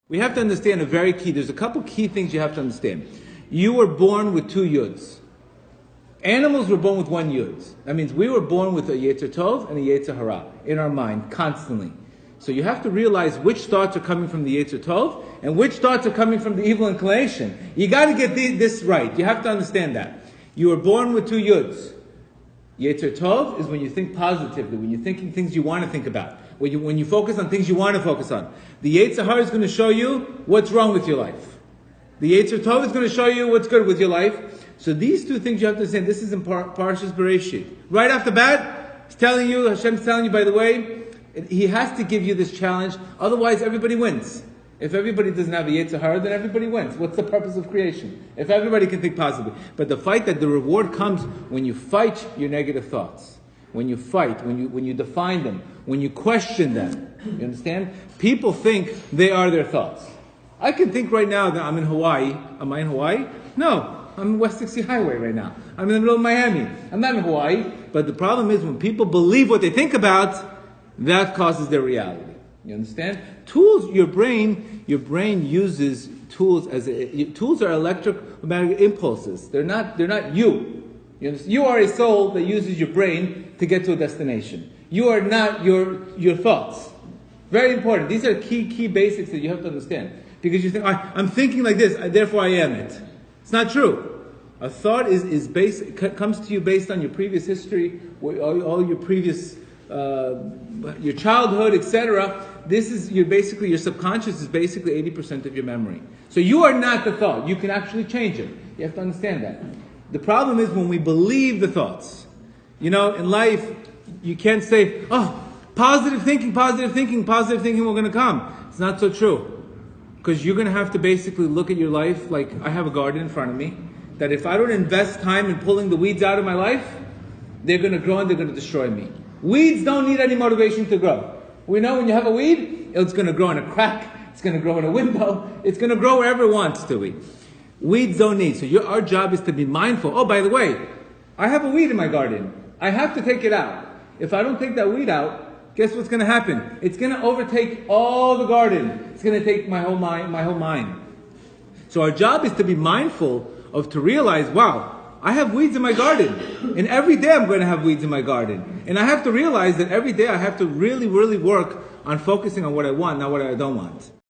We have to understand there's a couple key things you have to understand. You were born with two yuds. Animals were born with one yud. That means we were born with a yetzer tov and a yetzer hara in our mind constantly. So you have to realize which thoughts are coming from the yetzer tov and which thoughts are coming from the evil inclination. You got to get this right. You have to understand that. You were born with two yuds. Yetzer tov is when you think positively, when you're thinking things you want to think about, when you focus on things you want to focus on. The yetzer hara is going to show you what's wrong with your life. The yetzer tov is going to show you what's good with your life. So these two things you have to understand. This is in Parshas Bereshit. Right off the bat, Hashem's telling you, by the way, He has to give you this challenge. Otherwise, everybody wins. If everybody doesn't have a yetzer hara, then everybody wins. What's the purpose of creation? If everybody can think positively. But the reward comes when you fight your negative thoughts. When you fight, when you define them, when you question them. You understand? People think they are their thoughts. I can think right now that I'm in Hawaii. Am I in Hawaii? No. I'm in West 60 Highway right now. I'm in the middle of Miami. I'm not in Hawaii. But the problem is when people believe what they think about, that causes their reality. You understand? Tools, your brain uses tools tools are electromagnetic impulses. They're not you. You understand? You are a soul that uses your brain to get to a destination. You are not your thoughts. Very important. These are key basics that you have to understand. Because you think, I'm thinking like this, therefore I am it. It's not true. A thought comes to you based on your previous history, all your previous, your childhood, etc. Your subconscious is basically 80% of your memory. So you are not the thought. You can actually change it. You have to understand that. The problem is when we believe the thoughts. In life, you can't say, positive thinking, we're going to come. It's not so true. Because you're going to have to basically look at your life like I have a garden in front of me, that if I don't invest time in pulling the weeds out of my life, they're going to grow and they're going to destroy me. Weeds don't need any motivation to grow. We know when you have a weed, it's going to grow in a crack, it's going to grow in a window, it's going to grow wherever it wants to. Weeds don't need. So our job is to be mindful. Oh, by the way, I have a weed in my garden. I have to take it out. If I don't take that weed out, guess what's going to happen? It's going to overtake all the garden. It's going to take my whole mind. So our job is to be mindful to realize, wow, I have weeds in my garden. And every day I'm going to have weeds in my garden. And I have to realize that every day I have to really, really work on focusing on what I want, not what I don't want.